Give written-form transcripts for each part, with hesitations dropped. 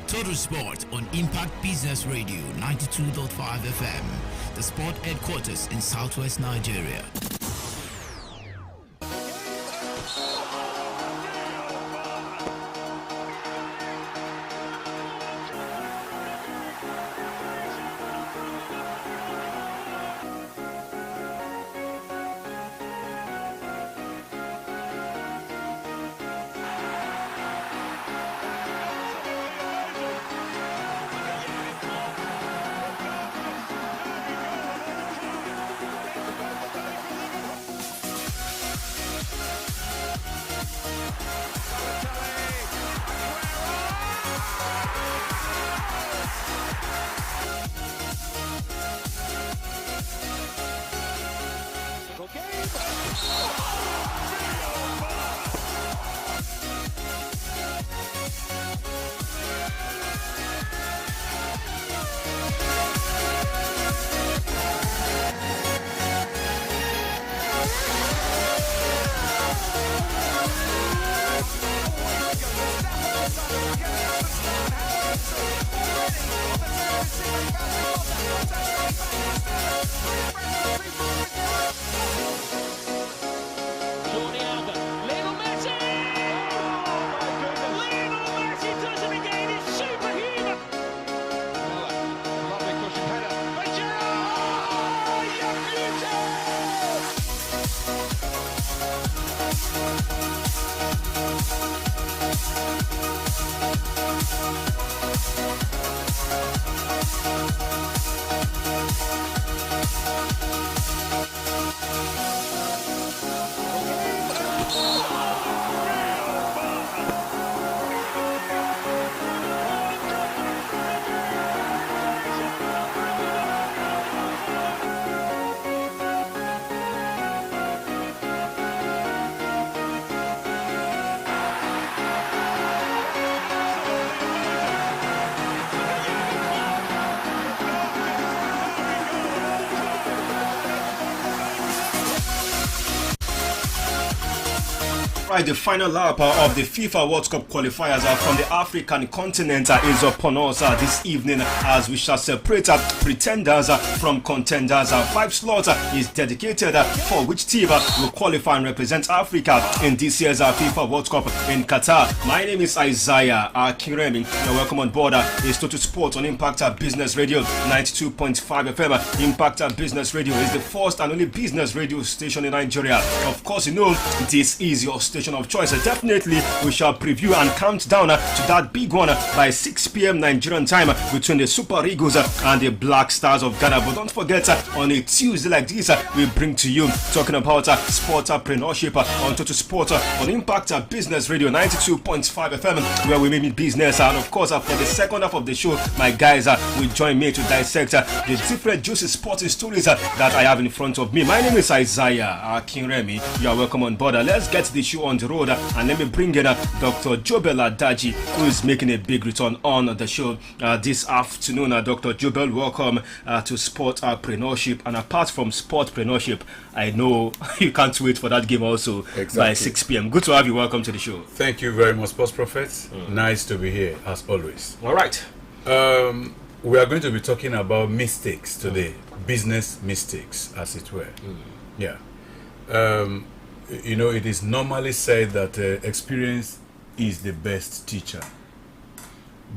Total Sport on Impact Business Radio 92.5 FM, the sport headquarters in Southwest Nigeria. Right, the final lap of the FIFA World Cup qualifiers from the African continent is upon us this evening as we shall separate pretenders from contenders. 5 slots is dedicated for which team will qualify and represent Africa in this year's FIFA World Cup in Qatar. My name is Isaiah Akinremi. You're welcome on board. It's Total Sport on Impact Business Radio 92.5 FM. Impact Business Radio is the first and only business radio station in Nigeria. Of course, you know this is your station of choice. Definitely we shall preview and count down to that big one by 6 p.m. Nigerian time between the Super Eagles and the Black Stars of Ghana. But don't forget, on a Tuesday like this, we bring to you talking about sportpreneurship on Total Sport on Impact Business Radio 92.5 FM, where we make business. And of course, for the second half of the show, my guys will join me to dissect the different juicy sporting stories that I have in front of me. My name is Isaiah Akinremi. You are welcome on board. Let's get the show on the road and let me bring in Dr. Jobel Adaji, who is making a big return on the show this afternoon. Dr. Jobel, welcome to Sportpreneurship. And apart from Sportpreneurship, I know you can't wait for that game also by 6 p.m. Good to have you. Welcome to the show. Thank you very much, Sports Prophet. Nice to be here as always. All right. We are going to be talking about mistakes today, business mistakes, as it were. Yeah. You know, it is normally said that experience is the best teacher,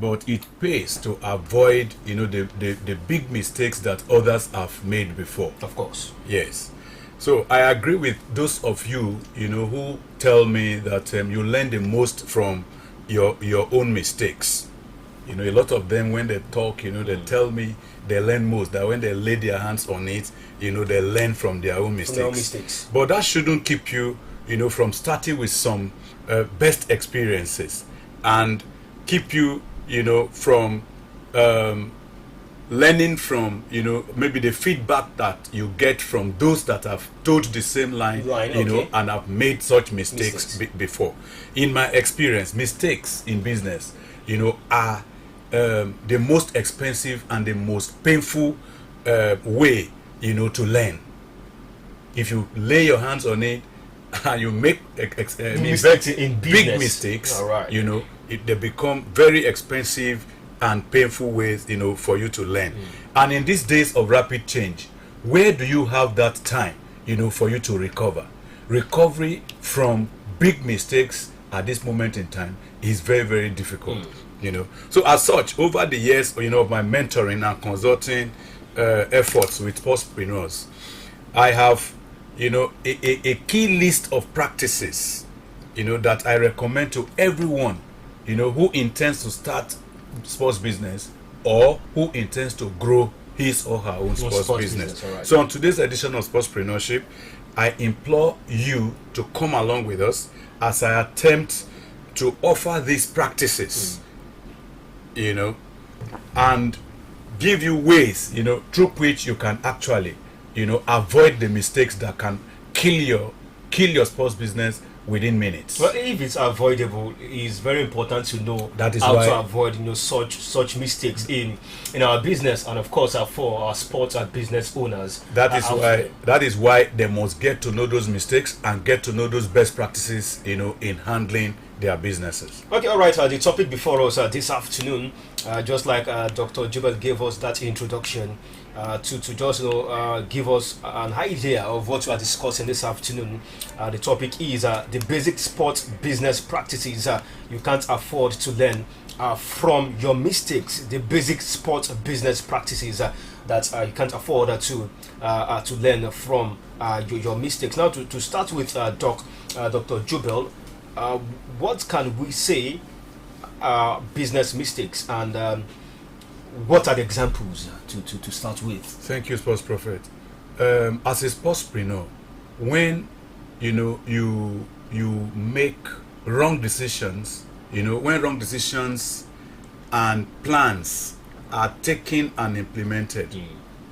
but it pays to avoid, you know, the big mistakes that others have made before. Of course. Yes. So I agree with those of you, you know, who tell me that you learn the most from your own mistakes. You know, a lot of them, when they talk, you know, they tell me they learn most, that when they lay their hands on it, you know, they learn from their own mistakes. But that shouldn't keep you, you know, from starting with some best experiences and keep you, you know, from learning from, you know, maybe the feedback that you get from those that have told the same line, you know, and have made such mistakes before. In my experience, mistakes in business, you know, are the most expensive and the most painful way, you know, to learn. If you lay your hands on it and you make mistakes in big mistakes, you know, they become very expensive and painful ways, for you to learn. And in these days of rapid change, where do you have that time, for you to recover? Recovery from big mistakes at this moment in time is very, very difficult. So as such, over the years, of my mentoring and consulting efforts with postpreneurs, I have, a key list of practices, that I recommend to everyone, who intends to start sports business or who intends to grow his or her own sports business. Right. So on today's edition of Sportspreneurship, I implore you to come along with us as I attempt to offer these practices, and give you ways, through which you can actually, avoid the mistakes that can kill your sports business within minutes. Well, if it's avoidable, it's very important to know that is how why, to avoid such mistakes in our business, and of course for our sports and business owners. That is why they must get to know those mistakes and get to know those best practices, in handling their businesses. Okay, all right. The topic before us this afternoon, just like Dr. Jubel gave us that introduction, to just give us an idea of what we are discussing this afternoon. The topic is the basic sports business practices you can't afford to learn from your mistakes. The basic sports business practices that you can't afford to learn from your mistakes. Now, to start with, Dr. Jubel, what can we say business mistakes, and what are the examples to start with? Thank you, Sports Prophet. As a sportspreneur, when you make wrong decisions, when wrong decisions and plans are taken and implemented,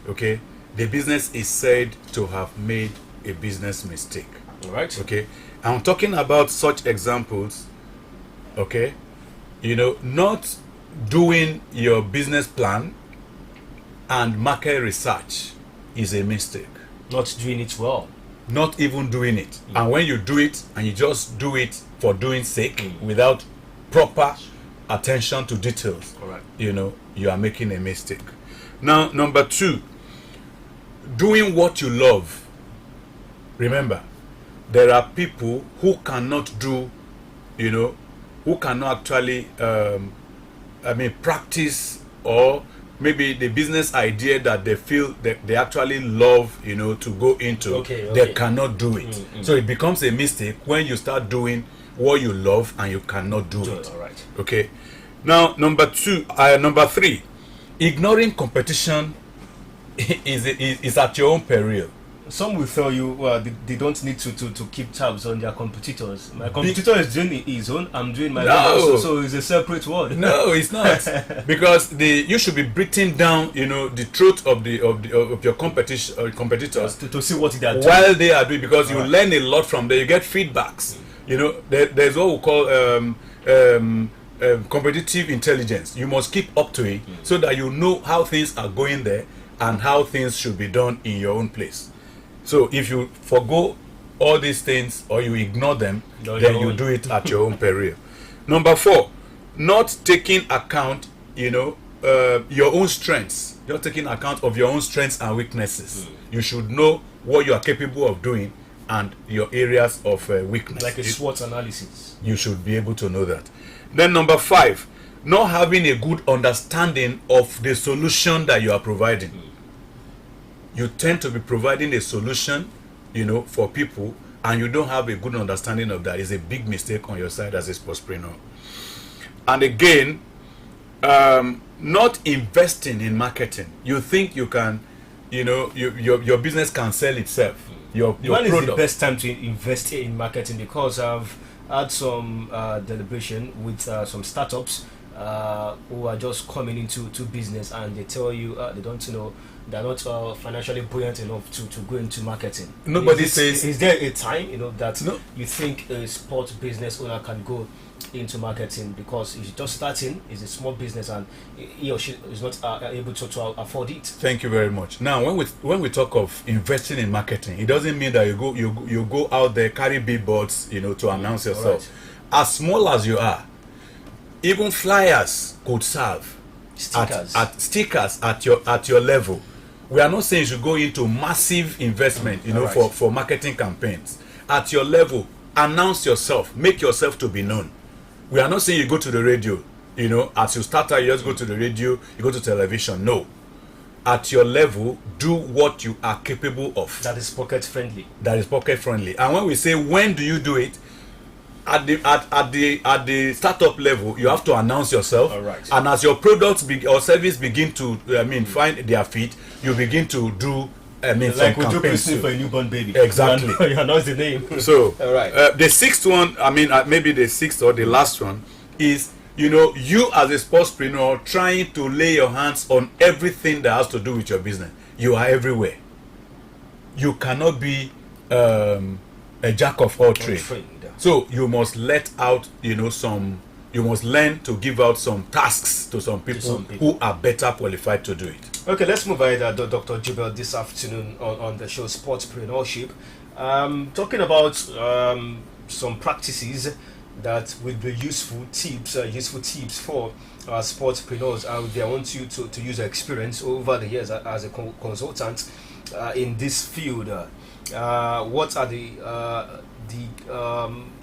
okay, the business is said to have made a business mistake. All right. Okay, I'm talking about such examples. Okay, not doing your business plan and market research is a mistake. Not doing it well. Not even doing it. And when you do it and you just do it for doing sake without proper attention to details, correct, you are making a mistake. Now, number 2, doing what you love. Remember, there are people who cannot do, who cannot actually practice, or maybe the business idea that they feel that they actually love, to go into, they cannot do it. So it becomes a mistake when you start doing what you love and you cannot do it. All right. Okay. Now, number 3, ignoring competition is at your own peril. Some will tell you they don't need to keep tabs on their competitors. My competitor is doing his own, I'm doing my own, so it's a separate word. No, it's not. Because you should be breathing down, the truth of your competitors to see what they are doing while they are doing, because you learn a lot from there. You get feedbacks. There's what we call competitive intelligence. You must keep up to it so that you know how things are going there and how things should be done in your own place. So if you forgo all these things or you ignore them, then you do it at your own peril. Number 4, not taking account, your own strengths. You're taking account of your own strengths and weaknesses. You should know what you are capable of doing and your areas of weakness. Like a SWOT analysis. You should be able to know that. Then number 5, not having a good understanding of the solution that you are providing. You tend to be providing a solution, for people, and you don't have a good understanding of that. It's a big mistake on your side as a sportspreneur. And again, not investing in marketing. You think you can, your business can sell itself. Your when product. Is the best time to invest in marketing? Because I've had some deliberation with some startups who are just coming into business, and they tell you they don't they're not financially buoyant enough to go into marketing. Nobody says. Is there a time that you think a sports business owner can go into marketing, because he's just starting, it's a small business, and he or she is not able to afford it? Thank you very much. Now, when we talk of investing in marketing, it doesn't mean that you go out there, carry billboards, to announce yourself. Right. As small as you are, even flyers could serve. stickers at your level. We are not saying you should go into massive investment, for marketing campaigns. At your level, announce yourself, make yourself to be known. We are not saying you go to the radio, as you start out, you just go to the radio, you go to television. No. At your level, do what you are capable of. That is pocket friendly. And when we say when do you do it, at the startup level, you have to announce yourself. All right. And as your products or service begin to find their feet, you begin to do like some we do campaigns for a newborn baby. Exactly. You announce the name. So all right. The sixth one, maybe the sixth or the last one is, you as a sportspreneur trying to lay your hands on everything that has to do with your business. You are everywhere. You cannot be a jack of all trades. So you must let out, you must learn to give out some tasks to some people who are better qualified to do it. Okay, let's move ahead, Dr. Jubel, this afternoon on the show Sportspreneurship. Talking about some practices that will be useful tips for sportspreneurs out there. I want you to use your experience over the years as a consultant in this field. What are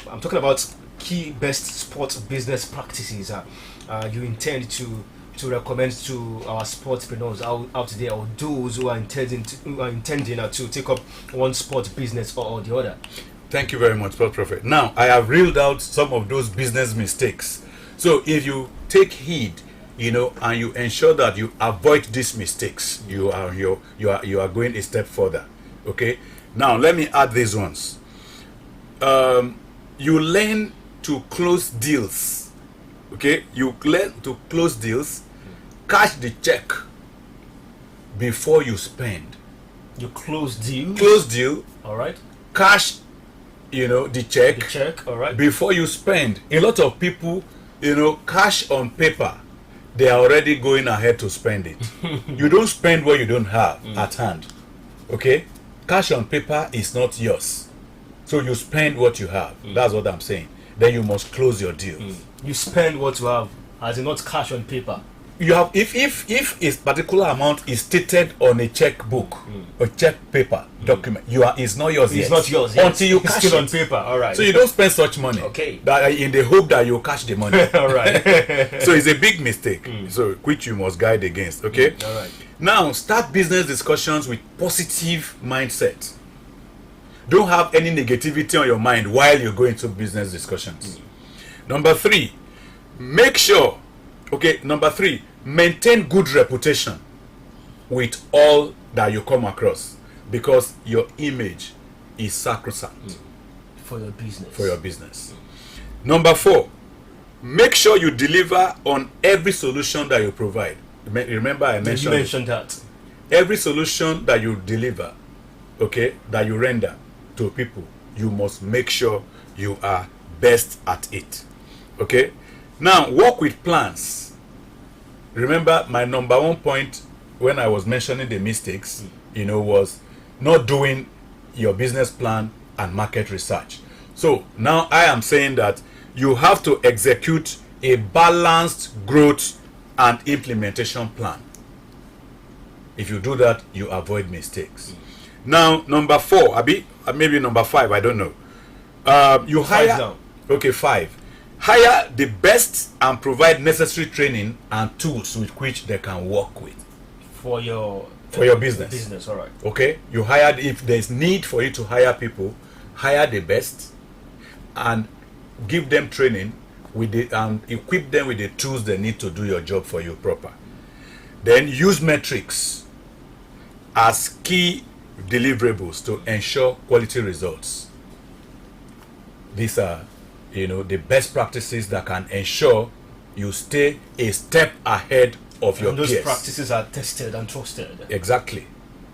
I'm talking about key best sports business practices you intend to recommend to our sportspreneurs out there, or those who are intending to take up one sport business or the other? Thank you very much, Sport Prophet. Now, I have reeled out some of those business mistakes. So if you take heed, and you ensure that you avoid these mistakes, you are going a step further. Okay. Now let me add these ones. You learn to close deals. Okay. You learn to close deals. Cash the check before you spend. You close deal. Close deal. All right. Cash. The check. The check. All right. Before you spend. A lot of people, cash on paper. They are already going ahead to spend it. You don't spend what you don't have at hand. Okay? Cash on paper is not yours. So you spend what you have. That's what I'm saying. Then you must close your deal. You spend what you have, as in not cash on paper. You have if a particular amount is stated on a checkbook or check paper document, it's not yours. It's not yours yet. Until you cash it on paper. All right. So you don't spend such money. Okay. That in the hope that you cash the money. All right. So it's a big mistake. So which you must guide against. Okay. All right. Now start business discussions with positive mindset. Don't have any negativity on your mind while you're going to business discussions. Number three, maintain good reputation with all that you come across, because your image is sacrosanct for your business. Number four, make sure you deliver on every solution that you provide. Remember I mentioned that every solution that you deliver, that you render to people, you must make sure you are best at it. Okay. Now work with plans. Remember my number one point when I was mentioning the mistakes, was not doing your business plan and market research. So now I am saying that you have to execute a balanced growth and implementation plan. If you do that, you avoid mistakes. Now number four, maybe number five, I don't know. You hire. Okay, five. Hire the best and provide necessary training and tools with which they can work with for your business. All right. Okay, you hired. If there's need for you to hire people, hire the best and give them training and equip them with the tools they need to do your job for you proper. Then use metrics as key deliverables to ensure quality results. These are the best practices that can ensure you stay a step ahead of your peers. Those practices are tested and trusted. Exactly.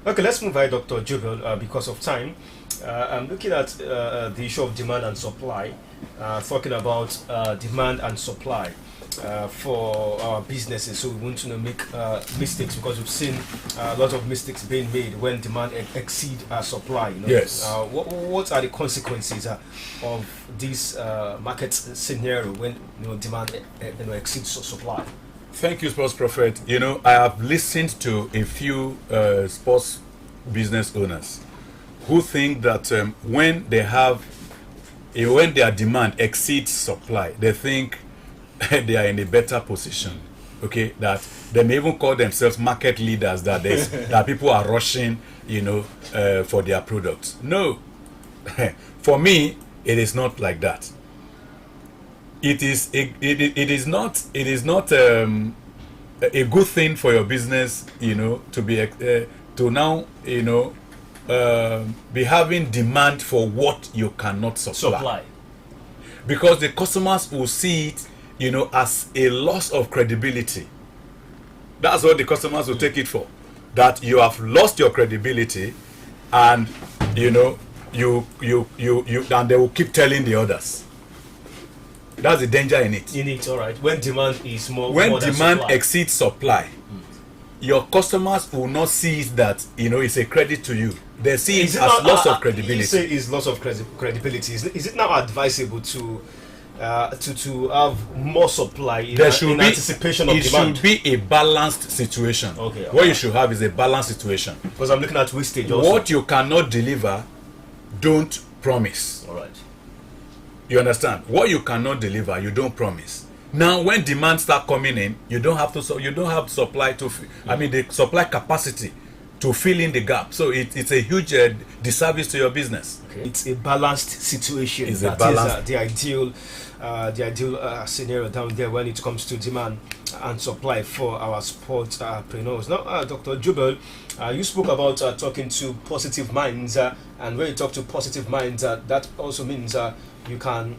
Okay, let's move on, Dr. Jubel, because of time. I'm looking at the issue of demand and supply, talking about demand and supply for our businesses. So we want to make mistakes, because we've seen a lot of mistakes being made when demand exceed supply. Yes. What are the consequences of this market scenario when demand exceeds supply? Thank you, Sports Prophet. I have listened to a few sports business owners who think that when their demand exceeds supply, they think they are in a better position. Okay, that they may even call themselves market leaders. That people are rushing, for their products. No, for me, it is not like that. It is not a good thing for your business, to be to now be having demand for what you cannot supply. Because the customers will see it, as a loss of credibility. That's what the customers will take it for. That you have lost your credibility, and and they will keep telling the others. That's the danger in it. All right. When demand is more than supply. exceeds supply, your customers will not see it that it's a credit to you. They see it as loss of credibility. You say it's loss of credibility. Is it now advisable to have more supply in anticipation of demand? It should be a balanced situation. Okay. What you should have is a balanced situation. Because I'm looking at wastage also. What you cannot deliver, don't promise. All right. You understand? What you cannot deliver, you don't promise. Now, when demand start coming in, you don't have supply to. The supply capacity to fill in the gap. So it's a huge disservice to your business. Okay. It's a balanced situation. It's that balanced. is the ideal scenario down there when it comes to demand and supply for our sportpreneurs. Now, Dr. Jubel, you spoke about talking to positive minds, and when you talk to positive minds, that also means you can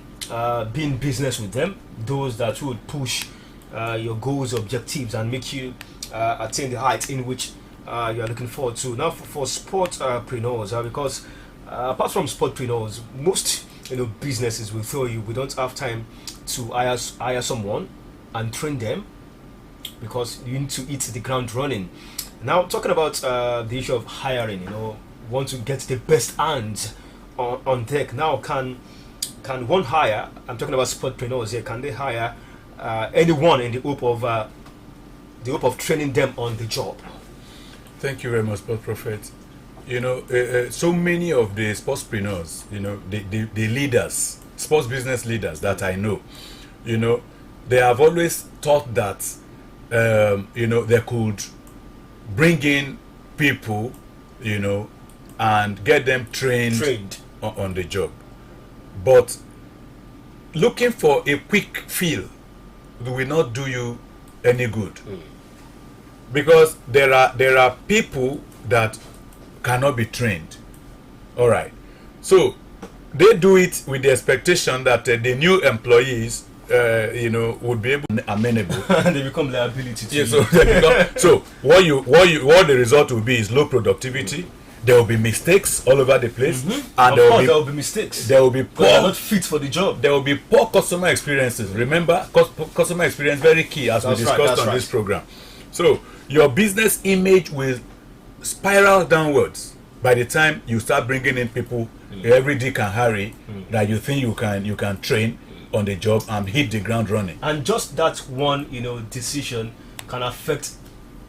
be in business with them, those that would push your goals, objectives, and make you attain the height in which you are looking forward to. Now, for sportpreneurs, because apart from sportpreneurs, most businesses will tell you we don't have time to hire someone and train them because you need to hit the ground running. Now, talking about the issue of hiring, want to get the best hands on deck. Now, can one hire? I'm talking about sportpreneurs here. Can they hire anyone in the hope of training them on the job? Thank you very much, Sport Prophet. So many of the sportspreneurs, the leaders, sports business leaders that I know, they have always thought that, they could bring in people, and get them trained. On the job. But looking for a quick feel will not do you any good. Because there are people that cannot be trained. All right. So they do it with the expectation that the new employees, would be amenable. And they become liability to you. So what the result will be is low productivity. There will be mistakes all over the place, and there will be mistakes. There will be poor. They are not fit for the job. There will be poor customer experiences. Remember, customer experience very key as we discussed on this program. So your business image will spiral downwards by the time you start bringing in people every Dick and Harry that you think you can train on the job and hit the ground running. And just that one decision can affect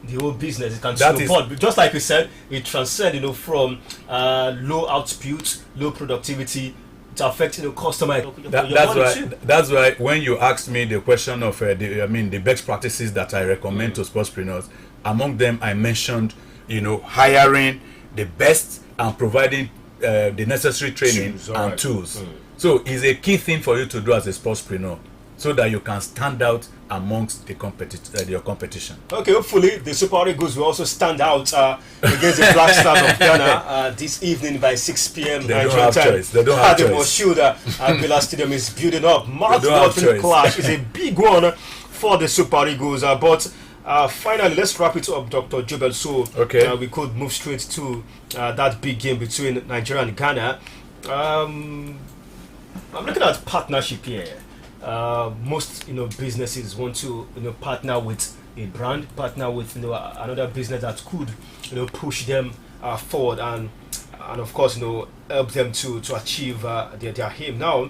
the whole business. It can snowball. Just like you said, it transcends from low output, low productivity to affect customer. That's why when you asked me the question of the best practices that I recommend to sportspreneurs, among them I mentioned hiring the best and providing the necessary training tools. So it's a key thing for you to do as a sportspreneur, so that you can stand out amongst your competition. Okay, hopefully the Super Eagles will also stand out against the Black Stars of Ghana this evening by 6 p.m. They don't have choice. They don't have choice. Villa Stadium is building up. Mouth-watering clash is a big one for the Super Eagles. But finally, let's wrap it up, Dr. Jubel, so we could move straight to that big game between Nigeria and Ghana. I'm looking at partnership here. Most businesses want to partner with a brand, partner with another business that could push them forward and of course help them to achieve their aim. Now,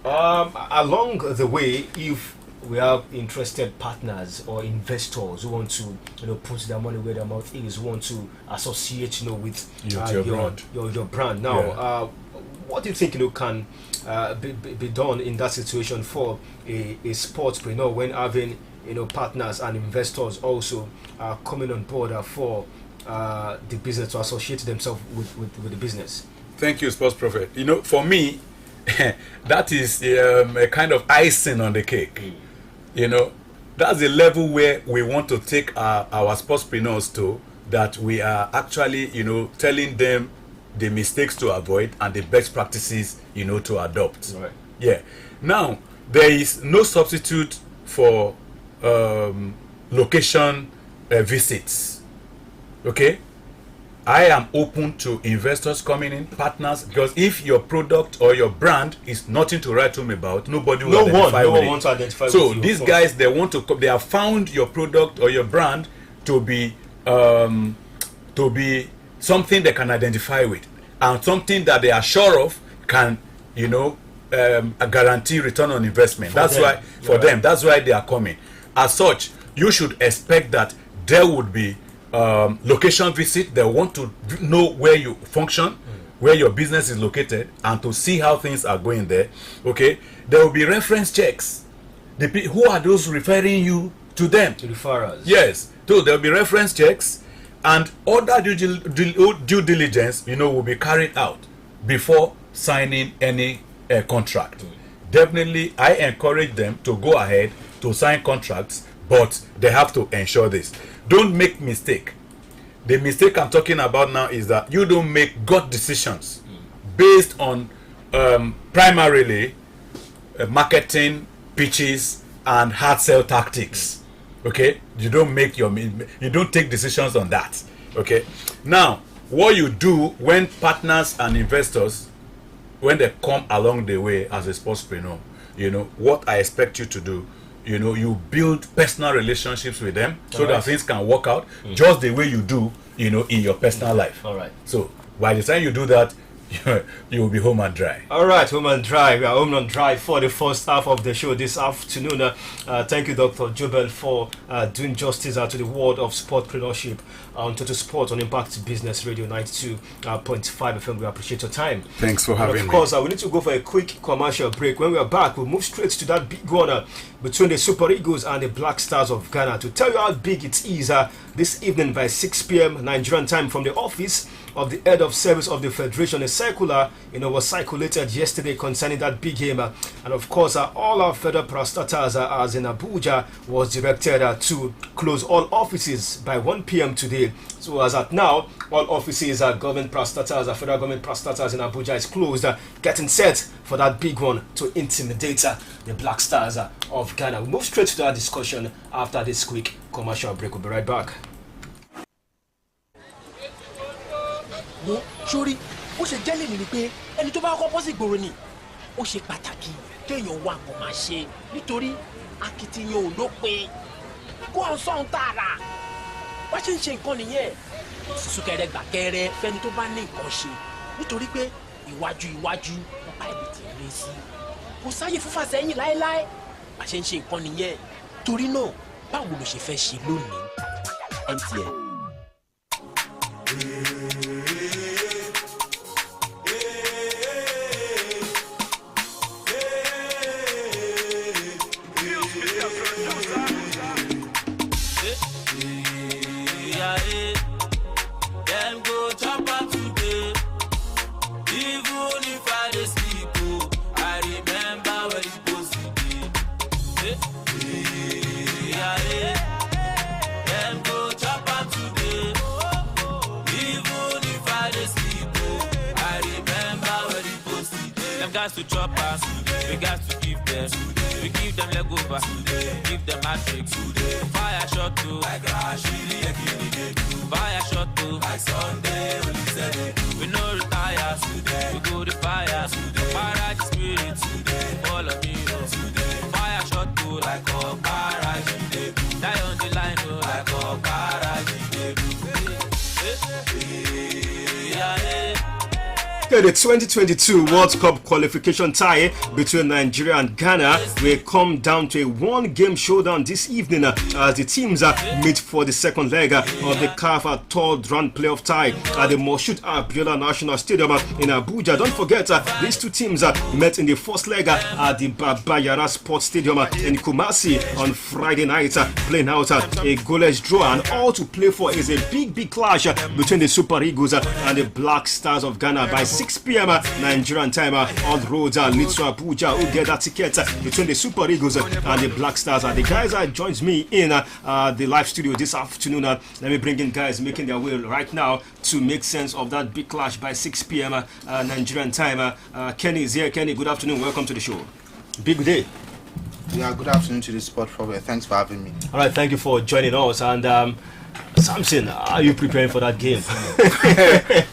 along the way, if we have interested partners or investors who want to, put their money where their mouth is, who want to associate, with your brand. Now, what do you think, can be done in that situation for a sportspreneur when having, partners and investors also coming on board for the business to associate themselves with the business? Thank you, Sports Prophet. For me, that is a kind of icing on the cake. That's the level where we want to take our sportspreneurs to, that we are actually, telling them the mistakes to avoid and the best practices, to adopt. Right. Yeah. Now, there is no substitute for location visits. Okay? I am open to investors coming in, partners, because if your product or your brand is nothing to write home about, nobody will identify with it. No one wants to identify with you. So these guys, they have found your product or your brand to be something they can identify with, and something that they are sure of can, guarantee return on investment. That's why that's why they are coming. As such, you should expect that there would be location visit. They want to know where you function, where your business is located, and to see how things are going there. Okay, there will be reference checks. Who are those referring you to them? To referrals. Yes, so there will be reference checks, and other due diligence, will be carried out before signing any contract. Definitely, I encourage them to go ahead to sign contracts, but they have to ensure this. Don't make mistake. The mistake I'm talking about now is that you don't make gut decisions based on primarily marketing pitches and hard sell tactics. Okay, you don't take decisions on that. Okay, now what you do when partners and investors, when they come along the way as a sportspreneur, what I expect you to do, you build personal relationships with them so that things can work out just the way you do, in your personal life. All right. So by the time you do that, you will be home and dry. All right, home and dry. We are home and dry for the first half of the show this afternoon. Thank you, Dr. Jobel, for doing justice to the world of sportpreneurship on Total Sport on Impact Business Radio 92.5 FM. We appreciate your time. Thanks for having me. Of course, we need to go for a quick commercial break. When we are back, we'll move straight to that big one between the Super Eagles and the Black Stars of Ghana to tell you how big it is this evening by 6 p.m. Nigerian time from the office of the head of service of the Federation. A circular, was circulated yesterday concerning that big game, and of course, all our federal parastatals, as in Abuja, was directed to close all offices by 1 p.m. today. So as at now, all offices are government parastatals, federal government parastatals in Abuja is closed, getting set for that big one to intimidate the Black Stars of Ghana. We'll move straight to that discussion after this quick commercial break. We'll be right back. Sórí ó ṣe jẹ́ lèmi ni pé ẹni tó bá kọ́ bọ́ sí ìgboro ni ó ṣe pàtàkì kéèyàn wá nǹkan máa ṣe nítorí akitiyan ò lópin kó ọ̀n sọ̀hún tààrà wá ṣe ń ṣe nǹkan nìyẹn súnkẹrẹ gbàkẹrẹ fẹ́ni tó bá ní nǹkan ṣe nítorí pé iwájú ọ̀pá ibi tí ń lé sí kò sáyè fúnfà sẹ́yìn láéláé wá ṣe ń ṣe nǹkan nìyẹn torí náà báwo ló ṣe fẹ́ ṣe lónìí MTN. To chop us, we got to give them. We give them leg over, give them matrix. Fire shot to like fire shot to like Sunday. We no retire, we go to fire. Fire the spirit, follow me. Fire shot to like a garage. Die on the line, like a garage. Okay, the 2022 World Cup qualification tie between Nigeria and Ghana will come down to a one-game showdown this evening as the teams meet for the second leg of the CAF third round playoff tie at the Moshood Abiola National Stadium in Abuja. Don't forget, these two teams met in the first leg at the Babayara Sports Stadium in Kumasi on Friday night, playing out a goalless draw, and all to play for is a big clash between the Super Eagles and the Black Stars of Ghana by 6 p.m. Nigerian time. On roads leads to Abuja. Who get that ticket between the Super Eagles and the Black Stars? The guys that joins me in the live studio this afternoon. Let me bring in guys making their way right now to make sense of that big clash by 6 p.m. Nigerian time. Kenny is here. Kenny, good afternoon. Welcome to the show. Big day. Yeah, good afternoon to the Sport Forward. Thanks for having me. All right, thank you for joining us. And Samson, are you preparing for that game?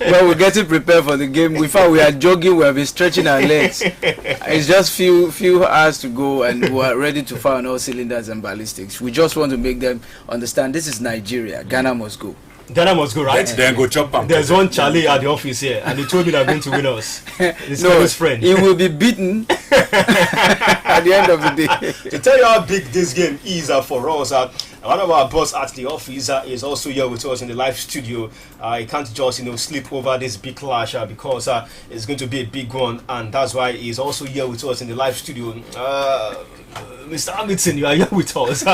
Well, we're getting prepared for the game. In fact, we are jogging. We have been stretching our legs. It's just few hours to go, and we are ready to fire on all cylinders and ballistics. We just want to make them understand this is Nigeria. Ghana must go. Ghana must go, right? Then go chop them. There's one Charlie at the office here, and he told me they're going to win us. His No, friend. he will be beaten at the end of the day. To tell you how big this game is for us, one of our boss at the office is also here with us in the live studio. He can't just sleep over this big clash because it's going to be a big one, and that's why he's also here with us in the live studio. Mr. Hamilton, you are here with us.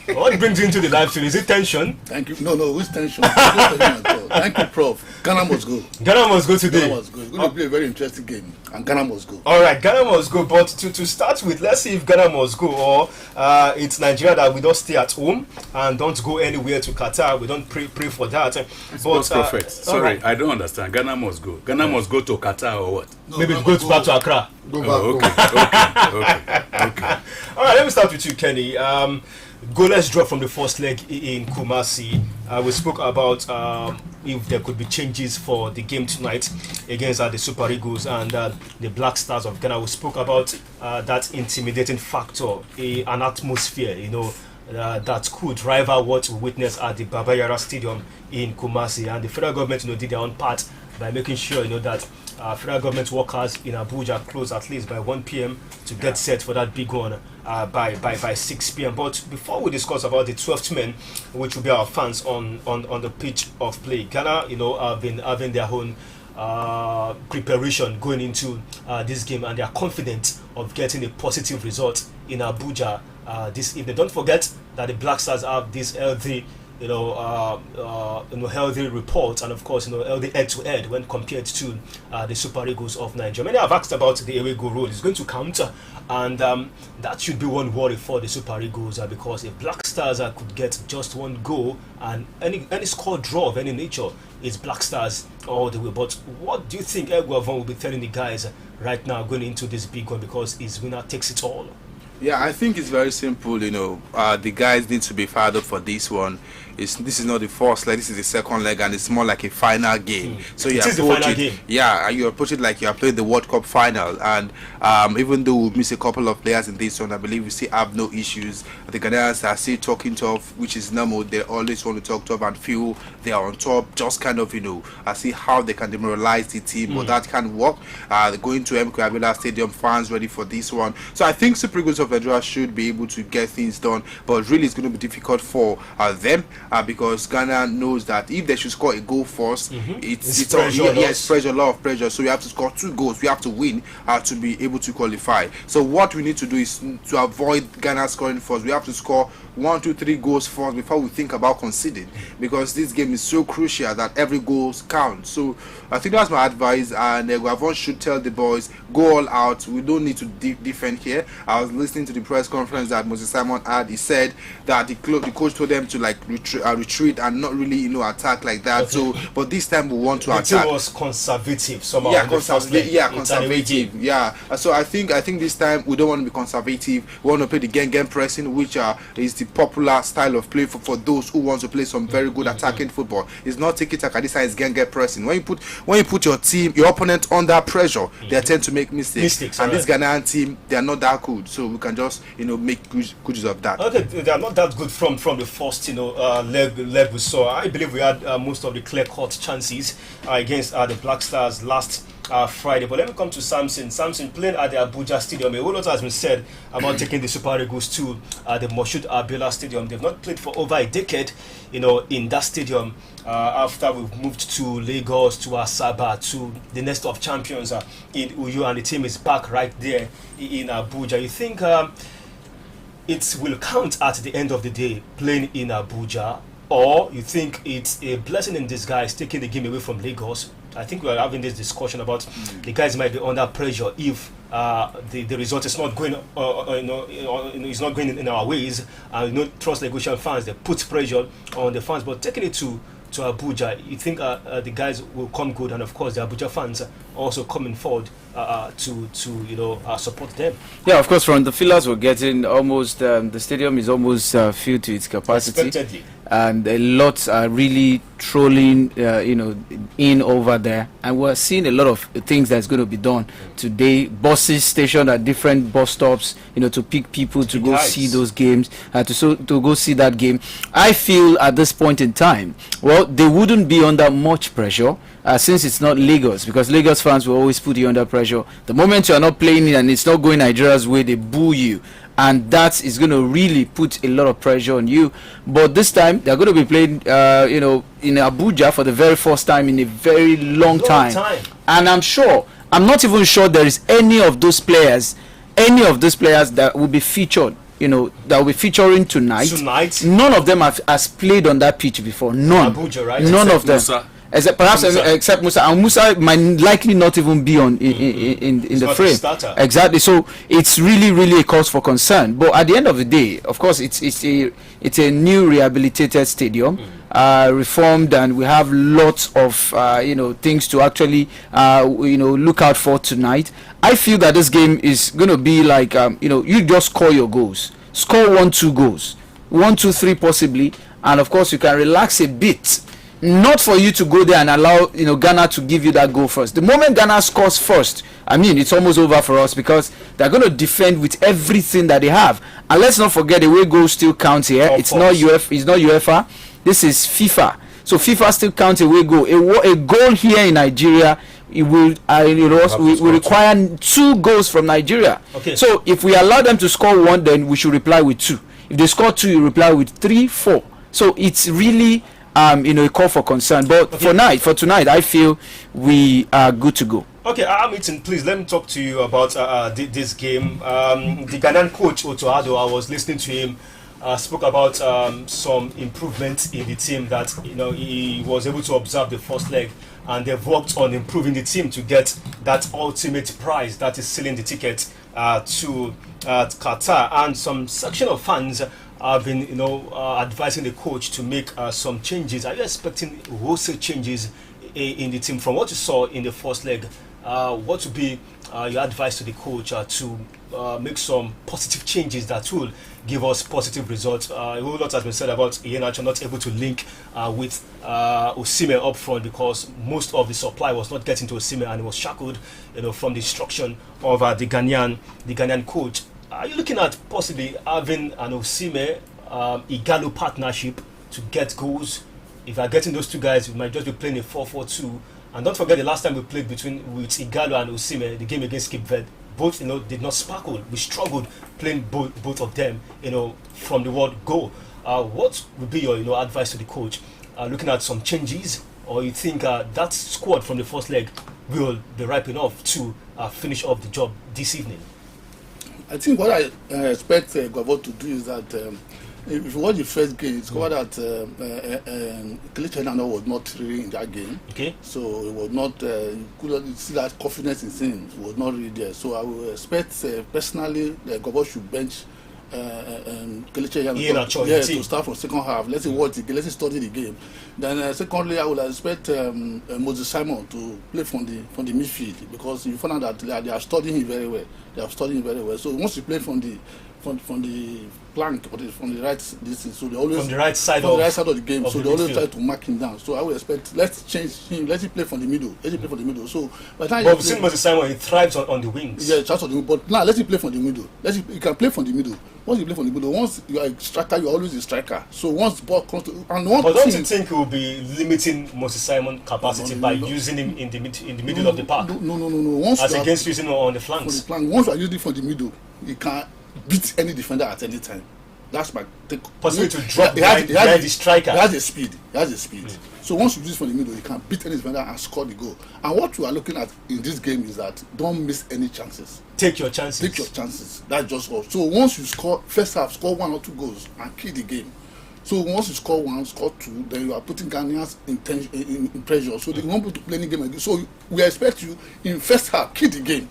What brings you into the live studio? Is it tension? Thank you. No, which tension? Thank you, Prof. Ghana must go. Ghana must go today. Ghana must go. It's going to be a very interesting game, and Ghana must go. All right, Ghana must go. But to start with, let's see if Ghana must go, or it's Nigeria that we don't stay at home and don't go anywhere to Qatar. We don't pray for that. But Prophet, sorry, right. I don't understand. Ghana must go. Ghana must go to Qatar or what? No, maybe go back to Accra. Go back. Okay. All right, let me start with you, Kenny. Goalless draw from the first leg in Kumasi. We spoke about if there could be changes for the game tonight against the Super Eagles and the Black Stars of Ghana. We spoke about that intimidating factor, an atmosphere, that could rival what we witnessed at the Babayara Stadium in Kumasi. And the federal government, did their own part by making sure, that federal government workers in Abuja close at least by 1 p.m. to get set for that big one by 6 p.m. But before we discuss about the 12th men, which will be our fans on the pitch of play, Ghana, have been having their own preparation going into this game, and they are confident of getting a positive result in Abuja this evening. Don't forget that the Black Stars have this healthy healthy report, and of course healthy head-to-head when compared to the Super Eagles of Nigeria. Many have asked about the away goal rule. It's going to counter, and that should be one worry for the Super Eagles because if Black Stars could get just one goal, and any score draw of any nature, is Black Stars all the way. But what do you think Eguavon will be telling the guys right now going into this big one, because his winner takes it all? Yeah, I think it's very simple. The guys need to be fired up for this one. This is not the first leg, this is the second leg, and it's more like a final game. So you approach it, yeah, you approach it like you are playing the World Cup final. And even though we miss a couple of players in this one, I believe we still have no issues. The Ghanaians are still talking tough, which is normal. They always want to talk tough and feel they are on top. Just kind of, see how they can demoralize the team, but that can work. Going to MK Abiola Stadium, fans ready for this one. So I think Super Eagles of Nigeria should be able to get things done, but really it's going to be difficult for them. Because Ghana knows that if they should score a goal first, it's pressure, a lot of pressure. So we have to score 2 goals. We have to win to be able to qualify. So what we need to do is to avoid Ghana scoring first. We have to score 1, 2, 3 goals first before we think about conceding, because this game is so crucial that every goal counts. So I think that's my advice, and Guavon should tell the boys, go all out. We don't need to defend here. I was listening to the press conference that Moses Simon had. He said that the coach told them to retreat and not really attack like that. Okay. So but this time we want to attack. The team was conservative somehow. Conservative. Yeah. So I think this time we don't want to be conservative. We want to play the gang pressing, which is the popular style of play for those who want to play some very good attacking football. It's not tiki-taka. This time it's gang pressing. When you put your opponent under pressure, they tend to make mistakes. And this Ghanaian team, they are not that good. So we can just make good use of that. Okay, they are not that good from the first leg we saw. I believe we had most of the clear-cut chances against the Black Stars last Friday. But let me come to Samson. Samson playing at the Abuja Stadium. A whole lot has been said about taking the Super Eagles to the Moshood Abiola Stadium. They've not played for over a decade, in that stadium. After we've moved to Lagos, to Asaba, to the nest of champions in Uyo, and the team is back right there in Abuja. You think it will count at the end of the day playing in Abuja, or you think it's a blessing in disguise taking the game away from Lagos? I think we are having this discussion about the guys might be under pressure if the result is not going, it's not going in our ways. Trust negotiation fans, they put pressure on the fans, but taking it to Abuja, you think the guys will come good, and of course the Abuja fans also coming forward to support them. Yeah, of course. From the feelers we're getting, almost the stadium is almost filled to its capacity. Expectedly. And a lot are really trolling, in over there, and we're seeing a lot of things that's going to be done today. Buses stationed at different bus stops, to pick people to go see those games, to go see that game. I feel at this point in time, well, they wouldn't be under much pressure since it's not Lagos, because Lagos fans will always put you under pressure. The moment you are not playing it and it's not going Nigeria's way, they boo you. And that is going to really put a lot of pressure on you. But this time, they're going to be playing, in Abuja for the very first time in a very long time. And I'm not even sure there is any of those players that will be featured, that will be featuring tonight. None of them has played on that pitch before. None. Abuja, right? None of them. Except Musa, and Musa might likely not even be on in the frame. Exactly. So it's really a cause for concern. But at the end of the day, of course, it's a new rehabilitated stadium, reformed, and we have lots of things to actually look out for tonight. I feel that this game is going to be like you just score your goals, score 1-2 goals, 1-2-3 possibly, and of course you can relax a bit. Not for you to go there and allow Ghana to give you that goal first. The moment Ghana scores first, it's almost over for us, because they're going to defend with everything that they have. And let's not forget, the away goals still count here. It's not UEFA. This is FIFA. So FIFA still counts away goal. A goal here in Nigeria, it will will require 2 goals from Nigeria. Okay. So if we allow them to score 1, then we should reply with 2. If they score 2, you reply with 3, 4. So it's really a call for concern. But for tonight, I feel we are good to go. Okay, Hamilton, please let me talk to you about this game. The Ghanaian coach Amutajero, I was listening to him, spoke about some improvements in the team that he was able to observe the first leg, and they've worked on improving the team to get that ultimate prize that is selling the ticket to Qatar. And some section of fans have been, advising the coach to make some changes. Are you expecting wholesale changes in the team from what you saw in the first leg? What would be your advice to the coach to make some positive changes that will give us positive results? A whole lot has been said about Iheanacho not able to link with Osimhen up front, because most of the supply was not getting to Osimhen, and it was shackled, from the instruction of the Ghanaian coach. Are you looking at possibly having an Osimhen Igalo partnership to get goals? If you are getting those two guys, we might just be playing a 4-4-2. And don't forget, the last time we played with Igalo and Osimhen, the game against Cape Verde, both did not sparkle. We struggled playing both of them, from the word go. What would be your advice to the coach? Looking at some changes, or you think that squad from the first leg will be ripe enough to finish off the job this evening? I think what I expect Gavo to do is that if you watch the first game, it's covered that Kelechi Iheanacho was not really in that game. Okay. So it was not, you couldn't see that confidence in him. It was not really there. So I would expect personally that Gavo should bench Kelechi Iheanacho to start from second half. Let's see study the game. Then secondly, I would expect Moses Simon to play from the midfield, because you find out that they are studying him very well. So once you play from from the flank or from the right distance. So they always from the right side of the game. So they always midfield. try to mark him down. So I would expect let's change him. Let him play from the middle. So by the time but since Moses Simon, he thrives on the wings. Yeah, just on the but now let him play from the middle. He can play from the middle. Once you play from the middle, once you are a striker, you are always a striker. So once the ball comes to and one but don't team, you think he will be limiting Moses Simon capacity by using him in the middle of the park? No. Once as against using him on the flanks. Once you are using from the middle, you can beat any defender at any time. That's my take. Possibly to drop behind the striker. He has a speed. So once you use from the middle, you can beat any defender and score the goal. And what we are looking at in this game is that don't miss any chances. Take your chances. That's just all. So once you score, first half, score 1 or 2 goals and kill the game. So once you score 1, score 2, then you are putting Ghanaians in pressure. So they won't be able to play any game again. So we expect you in first half, kill the game.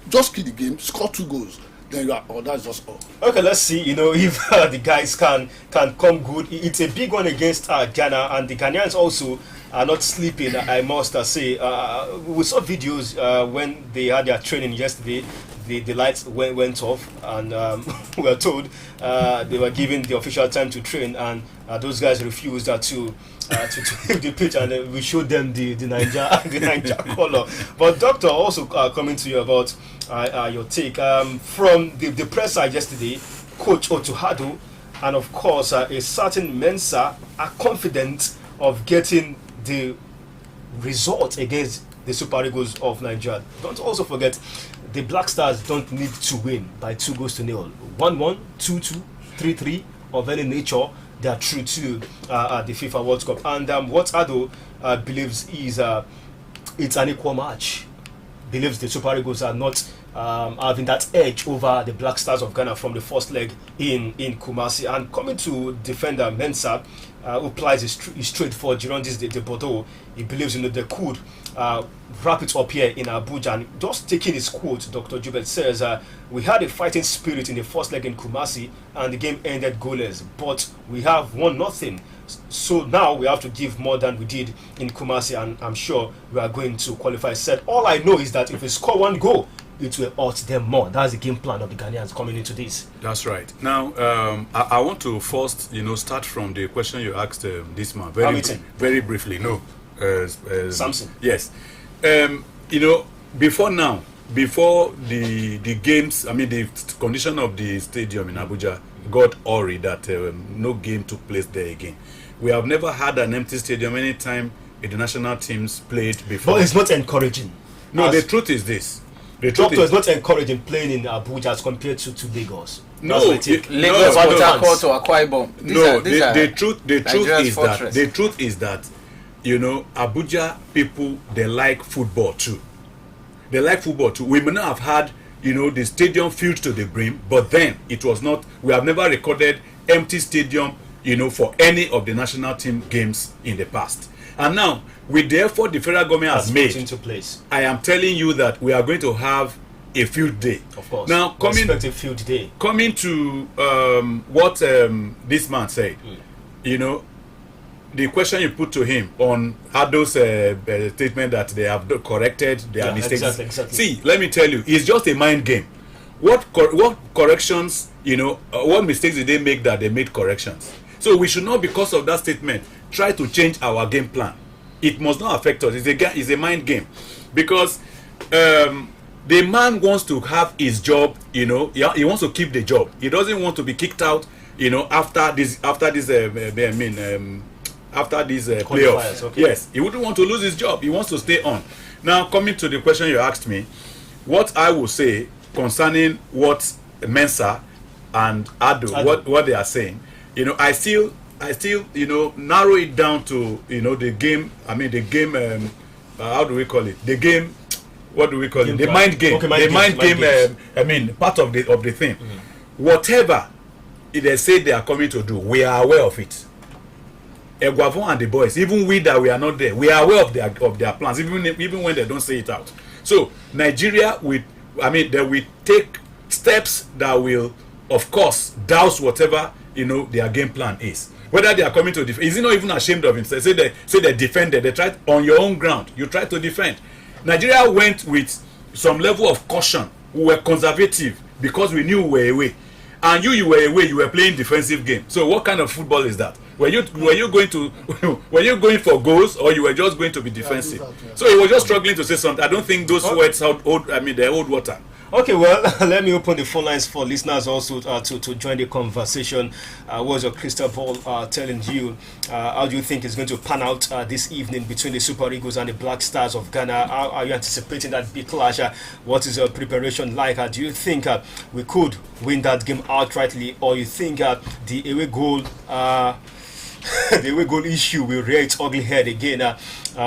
Just kill the game, score 2 goals. Then you are, that's just all. Okay, let's see. If the guys can come good. It's a big one against Ghana, and the Ghanaians also are not sleeping. I must say. We saw videos when they had their training yesterday. The lights went off, and we were told they were given the official time to train, and those guys refused to leave the pitch, and we showed them the Niger color. But Doctor, also coming to you about your take from the press side yesterday. Coach Otuhado and of course a certain Mensah are confident of getting the result against the Super Eagles of Nigeria. Don't also forget, the Black Stars don't need to win by 2-0. 1-1, 2-2, 3-3 of any nature. They are true to the FIFA World Cup. And what Ado believes is it's an equal match. Believes the Super Eagles are not having that edge over the Black Stars of Ghana from the first leg in Kumasi. And coming to defender Mensah, who plays is straight for Girondins de Bordeaux. He believes they could wrap it up here in Abuja. And just taking his quote, Dr. Jubel says, we had a fighting spirit in the first leg in Kumasi and the game ended goalless, but we have 1-0. So now we have to give more than we did in Kumasi, and I'm sure we are going to qualify. Said, all I know is that if we score 1 goal, it will hurt them more. That's the game plan of the Ghanaians coming into this. That's right. Now, I want to first, start from the question you asked this man. Very briefly. No. Samson. Yes. Before the games, the condition of the stadium in Abuja got worried that no game took place there again. We have never had an empty stadium anytime the national teams played before. But it's not encouraging. No, the truth is this. Doctor is not encouraging playing in Abuja as compared to Lagos. No, Lagos, Port Harcourt, or Akwa Ibom. The truth is that Abuja people, they like football too. We may not have had the stadium filled to the brim, but then it was not. We have never recorded empty stadium for any of the national team games in the past. And now, with the effort the federal government has made into place, I am telling you that we are going to have a field day. Of course. Now, coming to what this man said, the question you put to him on Ado's statement that they have corrected their mistakes. Exactly. See, let me tell you, it's just a mind game. What corrections, what mistakes did they make that they made corrections? So we should not, because of that statement, try to change our game plan. It must not affect us. It's a mind game, because the man wants to have his job. He wants to keep the job. He doesn't want to be kicked out. After this playoffs. Okay. Yes, he wouldn't want to lose his job. He wants to stay on. Now, coming to the question you asked me, what I will say concerning what Mensah and Ado. What they are saying, I still narrow it down to the game. The game. How do we call it? The game. What do we call it? The mind game. Okay, the mind game. Part of the thing. Mm-hmm. Whatever they say they are coming to do, we are aware of it. Eguavon and the boys, even we that we are not there, we are aware of their plans, even when they don't say it out. So Nigeria, they will take steps that will, of course, douse whatever their game plan is. Whether they are coming to defend, is he not even ashamed of himself? Say they defended. They tried on your own ground. You tried to defend. Nigeria went with some level of caution. We were conservative because we knew we were away. and you were away, you were playing defensive game. So what kind of football is that? Were you going for goals, or you were just going to be defensive? So he was just struggling to say something. I don't think those words hold. I mean, they hold water. Okay, well, let me open the phone lines for listeners also to join the conversation. What's your crystal ball telling you? How do you think it's going to pan out this evening between the Super Eagles and the Black Stars of Ghana? How are you anticipating that big clash? What is your preparation like? Do you think we could win that game outrightly, or you think the away goal the away goal issue will rear its ugly head again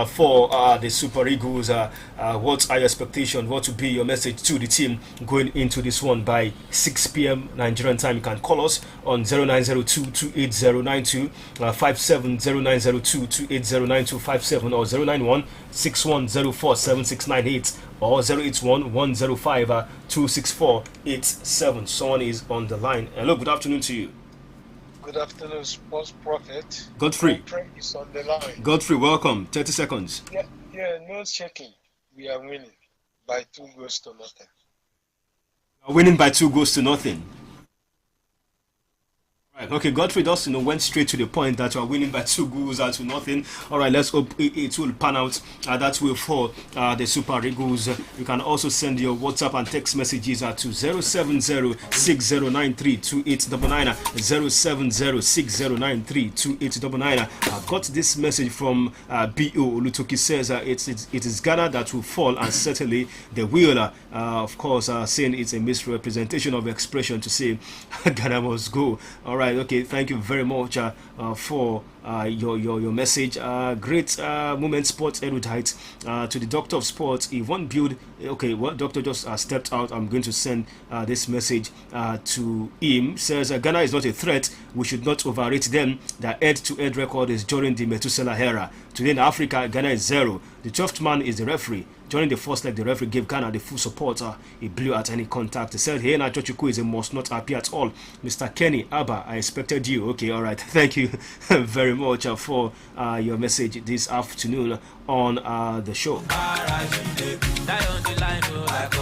for the Super Eagles? What are your expectations? What will be your message to the team going into this one by 6 p.m. Nigerian time? You can call us on 0902-2809257, 0902-2809257, or 091-6104-7698, or 081-105-26487. Someone is on the line. Hello, good afternoon to you. Good afternoon, Sports Prophet. Godfrey is on the line. Godfrey, welcome. 30 seconds. Yeah, no shaking. We are winning by 2 goals to nothing. Winning by 2 goals to nothing. Right. Okay, Godfrey just went straight to the point that you are winning by 2 goals to nothing. All right, let's hope it will pan out that way for the Super Eagles. You can also send your WhatsApp and text messages to 070-6093-2899, 070-6093-2899. I've got this message from B.O. Olutoki. Says it is Ghana that will fall, and certainly they will. Of course, saying it's a misrepresentation of expression to say Ghana must go. All right. Okay, thank you very much for your message. Great moment, sports erudite. To the doctor of sports, he won't build. Okay, well, doctor just stepped out. I'm going to send this message to him. Says Ghana is not a threat. We should not overrate them. Their head-to-head record is during the Methuselah era. Today in Africa, Ghana is 0. The 12th man is the referee. During the first leg, the referee gave Ghana the full support. He blew at any contact. He said, "Hey, Nachochukwu is a must not appear at all." Mr. Kenny Abba, I expected you. Okay, all right. Thank you very much for your message this afternoon on the show.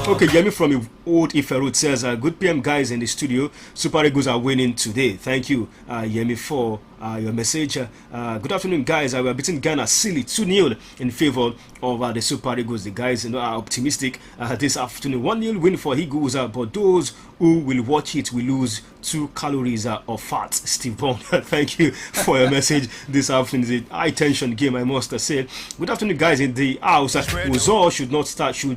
Okay, Yemi from Old Ife Road says, "Good PM guys in the studio. Super Eagles are winning today." Thank you, Yemi, for your message. Good afternoon, guys. We are beating Ghana silly 2-0 in favor of the Super Eagles. The guys are optimistic this afternoon. 1-0 win for Eagles, but those who will watch it will lose 2 calories of fat. Steve Bond, thank you for your message this afternoon. It's a high tension game, I must say. Good afternoon, guys in the house. Uzo should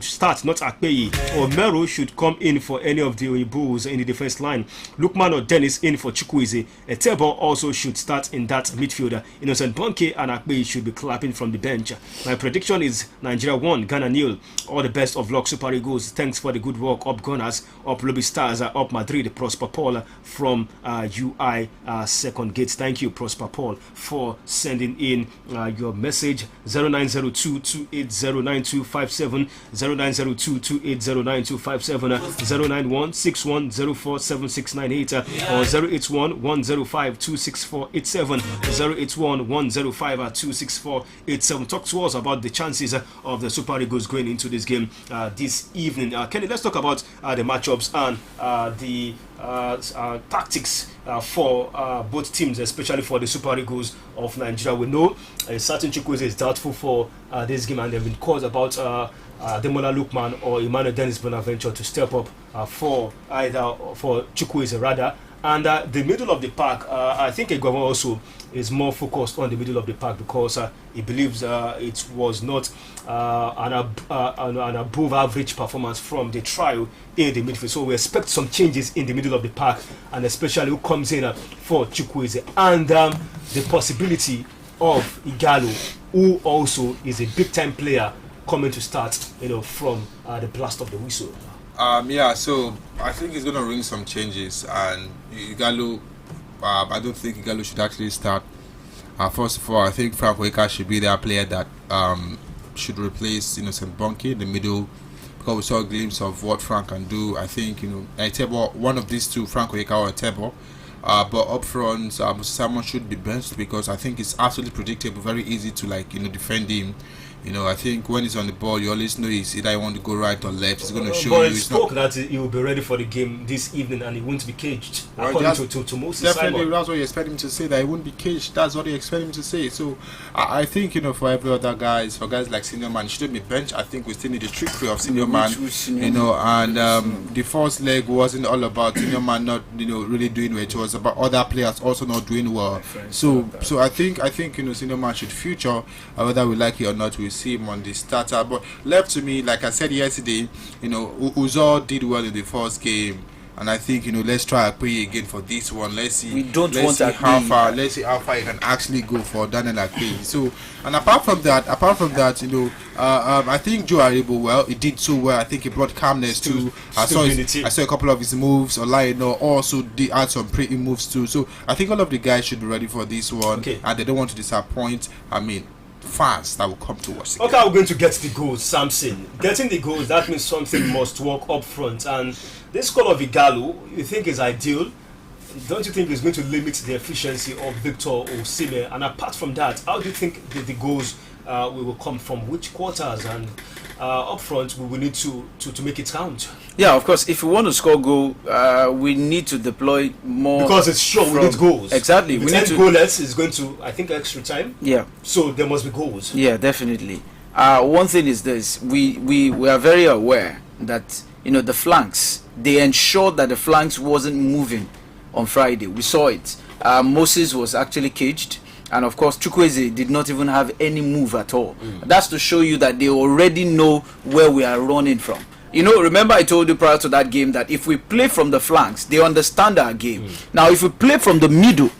start, not Akpeyi. Or Mero should come in for any of the Oibos in the defense line. Lukman or Dennis in for Chukwueze. Etebo also should start in that midfielder. Innocent Bonke and Akpeyi should be clapping from the bench. My prediction is Nigeria 1, Ghana 0. All the best of luck, Super Eagles. Thanks for the good work. Up Gunners, up Lobby Stars, up Madrid. Prosper Paul from UI Second Gate. Thank you, Prosper Paul, for sending in your message. 0902-2809257, 0902-2809257, 091-6104-7698, or 081-105-26487, 081-105-26487. Talk to us about the chances of the Super Eagles going into this game this evening. Kenny, let's talk about the matchups and the tactics for both teams, especially for the Super Eagles of Nigeria. We know certain Chukwueze is doubtful for this game, and there have been calls about Demola Lukman or Emmanuel Dennis Bonaventure to step up for Chukwueze rather. And the middle of the park, I think Egwama also is more focused on the middle of the park because he believes it was not an above average performance from the trial in the midfield. So we expect some changes in the middle of the park, and especially who comes in for Chukwueze, and the possibility of Igalo, who also is a big time player, coming to start from the blast of the whistle. So I think he's going to ring some changes, and Igalo, I don't think Igalo should actually start. First of all, I think Frank Weka should be that player that should replace Innocent Bonke in the middle, because we saw a glimpse of what Frank can do. I think Etebo, one of these two, Frank Weka or Etebo, but up front, someone should be benched, because I think it's absolutely predictable, very easy to defend him. You know, I think when he's on the ball, you always know he's either want to go right or left. He's going to show but you. He spoke that he will be ready for the game this evening and he won't be caged. Well, according to Moses definitely, Simon. that's what you expect him to say. That he won't be caged. That's what you expect him to say. So I think, you know, for every other guys, for guys like Senior Man, he shouldn't be benched. I think we still need the trickery of Senior Man. You know, and the first leg wasn't all about Senior Man not, you know, really doing well. It was about other players also not doing well. So I think you know, Senior Man should future, whether we like it or not, we'll see him on the starter. But left to me, like I said yesterday, you know, Uzor did well in the first game, and I think, you know, let's try Akpeyi again for this one. Let's see. Let's see how far he can actually go for Daniel Akpeyi. So, and apart from that, you know, I think Joe Aribo, well, he did so well. I think he brought calmness too. I saw a couple of his moves. Olaino also did add some pretty moves too. So I think all of the guys should be ready for this one, and they don't want to disappoint. I mean, fans that will come to watch. Okay, we're going to get the goals, Samson. Getting the goals, that means something must work up front. And this call of Igalo, you think is ideal? Don't you think it's going to limit the efficiency of Victor Osimhen? And apart from that, how do you think the goals will come from? Which quarters? And up front, we will need to make it count. Yeah, of course. If we want to score goal, we need to deploy more. Because it's sure we need goals. Exactly. We need goalless is going to, I think, extra time. Yeah. So there must be goals. Yeah, definitely. One thing is this: we are very aware that, you know, the flanks, they ensured that the flanks wasn't moving on Friday. We saw it. Moses was actually caged. And of course, Chukwueze did not even have any move at all. That's to show you that they already know where we are running from. You know, remember I told you prior to that game that if we play from the flanks, they understand our game. Now, if we play from the middle,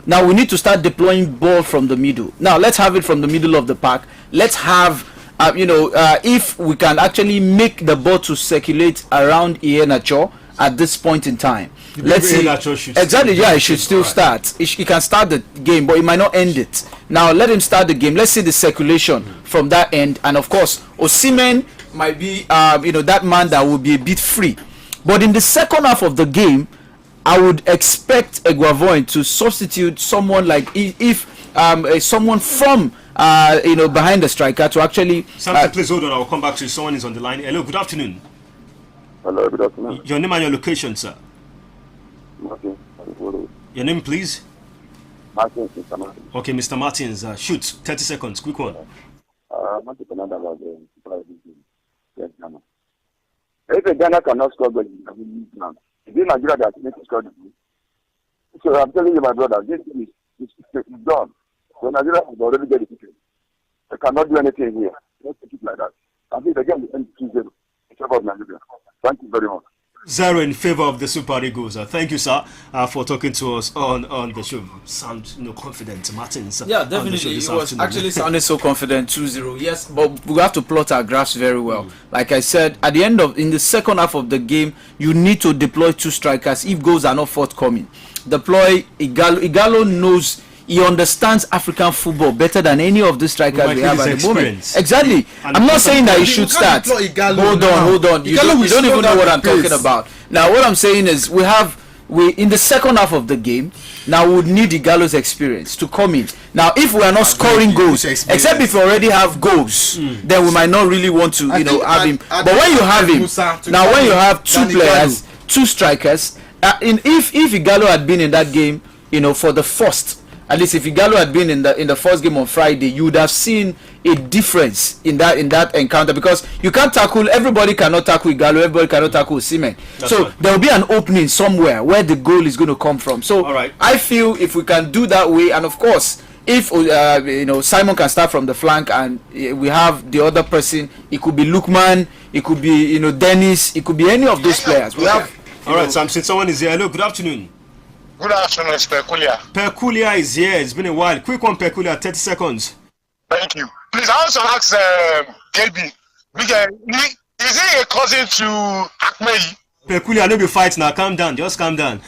now we need to start deploying ball from the middle. Now, let's have it from the middle of the park. Let's have, if we can actually make the ball to circulate around Iheanacho at this point in time. Let's see. Exactly, yeah, it should still start. He can start the game, but he might not end it. Now, let him start the game. Let's see the circulation from that end. And of course, Osimhen might be, that man that will be a bit free. But in the second half of the game, I would expect Eguavoin to substitute someone like someone from behind the striker to actually. Samson, please hold on. I'll come back to you. Someone is on the line. Hello, good afternoon. Hello, good afternoon. Your name and your location, sir. Martin. Your name, please. Martin, Mr. Martin. Okay, Mr. Martins. Shoot. 30 seconds. Quick one. Martin Canada was yes, Ghana. If Ghana cannot score goals, it's in Nigeria that needs to score the goal. So I'm telling you, my brother, this thing is done. So Nigeria has already get the ticket. They cannot do anything here. Let's take it like that. I think again the end 2-0 in favor of Nigeria. Thank you very much. 0 in favor of the Super Eagles. Thank you, sir, for talking to us on the show. Sound confident, Martins. Yeah, definitely. He was actually sounding so confident. 2-0. Yes, but we have to plot our graphs very well. Like I said, at the in the second half of the game, you need to deploy 2 strikers if goals are not forthcoming. Deploy Igalo. Igalo knows. He understands African football better than any of the strikers we have at the moment. Exactly. I'm not saying that he should start. Hold on. You don't even know what I'm talking about. Now, what I'm saying is we in the second half of the game, now we would need Igalo's experience to come in. Now, if we are not scoring goals, except if we already have goals, then we might not really want to, have him. But when you have him, now when you have 2 players, 2 strikers, if Igalo had been in that game, for the first. At least if Igalo had been in the first game on Friday, you would have seen a difference in that encounter, because you can't tackle. Everybody cannot tackle Igalo. Everybody cannot tackle Osimhen. So there will be an opening somewhere where the goal is going to come from. So I feel if we can do that way, and of course, if Simon can start from the flank and we have the other person, it could be Lukman, it could be Dennis, it could be any of those players. We have. All right, Samson. Someone is here. Hello. Good afternoon. Good afternoon, it's Perkulia. Perkulia is here. It's been a while. Quick one, Perkulia. 30 seconds. Thank you. Please, I also ask KB, is he a cousin to Akpeyi? Perkulia, no be fight now. Calm down. Just calm down.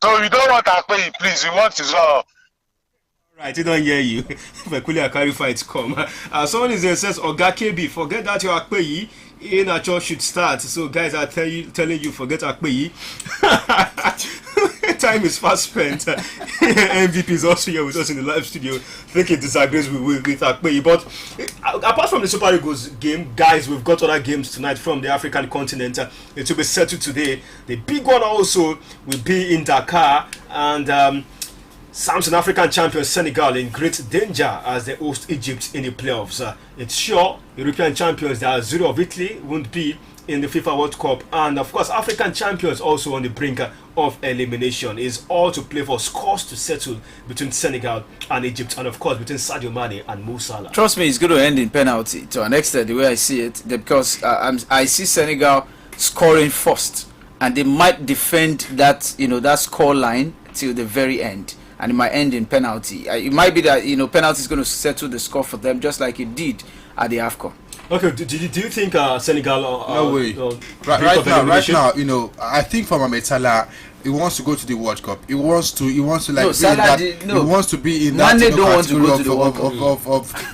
So you don't want Akpeyi, please. You want his All right, he don't hear you. Perkulia carry fight come. Someone is there says, Oga KB, forget that your Akpeyi. Iheanacho should start. So guys are telling you forget Akpeyi. time is fast spent. MVP is also here with us in the live studio. I think he disagrees with Akpeyi. But apart from the Super Eagles game, guys, we've got other games tonight from the African continent. It will be settled today. The big one also will be in Dakar. And Samson African champion Senegal in great danger as they host Egypt in the playoffs. It's sure European champions, the Azzurri of Italy, won't be in the FIFA World Cup, and of course African champions also on the brink of elimination. Is all to play for, scores to settle between Senegal and Egypt, and of course between Sadio Mane and Mo Salah. Trust me, it's going to end in penalty to an extent, the way I see it, because I see Senegal scoring first, and they might defend that that score line till the very end, and it might end in penalty. It might be that penalty is going to settle the score for them, just like it did at the AFCON. Okay, do you think Senegal? No way. Right now, I think for Mohamed Salah, he wants to go to the World Cup. He wants to like. He wants to be in that category of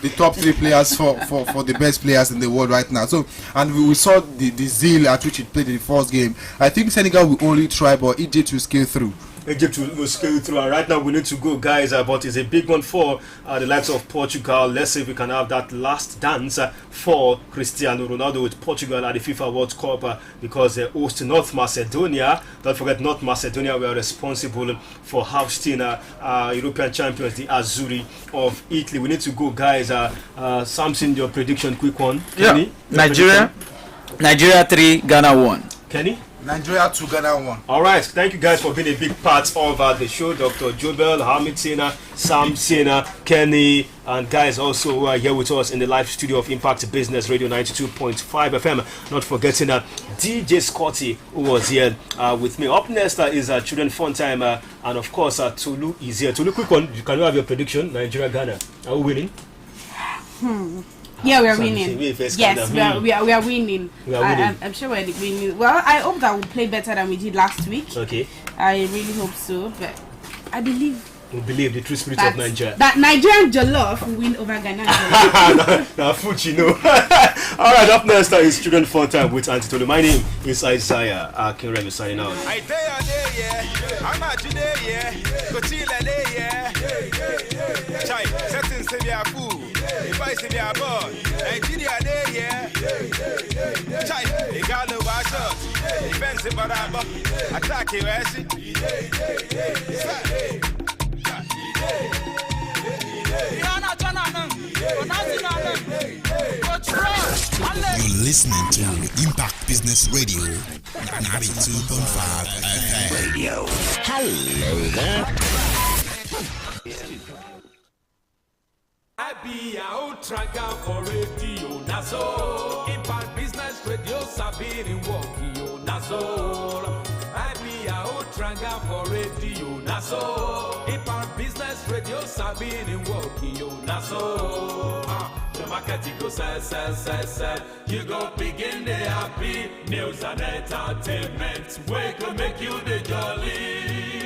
the top 3 players for the best players in the world right now. So, and we saw the zeal at which he played in the first game. I think Senegal will only try, but Egypt will scale through. Egypt will scale through, and right now we need to go, guys, but it's a big one for the likes of Portugal. Let's see if we can have that last dance for Cristiano Ronaldo with Portugal at the FIFA World Cup, because they host North Macedonia. Don't forget, North Macedonia were responsible for hosting European champions, the Azzurri of Italy. We need to go, guys. Samson, your prediction, quick one. Kenny, Nigeria 3, Ghana 1. Kenny? Nigeria 2, Ghana 1. All right, thank you guys for being a big part of the show. Dr. Jobel, Hamilton, Sam, Kenny, and guys also who are here with us in the live studio of Impact Business Radio 92.5 FM. Not forgetting DJ Scotty, who was here with me. Up next is Children Fun Time, and of course Tolu is here. Tolu, quick one, can you have your prediction? Nigeria, Ghana, are we winning? Yeah, we are winning. Yes, we are winning. I'm sure we're winning. Well, I hope that we'll play better than we did last week. Okay. I really hope so, but I believe. We believe the true spirit of Nigeria. That Nigerian jollof will win over Ghana jollof. Now, All right, up next is Children Fun Time with Auntie Tolu. My name is Isaiah Akinremi signing out. If I see your boy, Nigeria day, yeah. Chai, they got no wash up. Defensive, but I'm attack you, You're listening to Impact Business Radio 92.5 FM. Radio. Hello there. I be out tracker for radio Nazo. Impact Business Radio Sabirin Walkie Nazo. I be out tracker for radio Nazo. Impact Business Radio Sabirin Walkie Nazo. The market go sell. You go begin the happy news and entertainment. We can make you the jolly.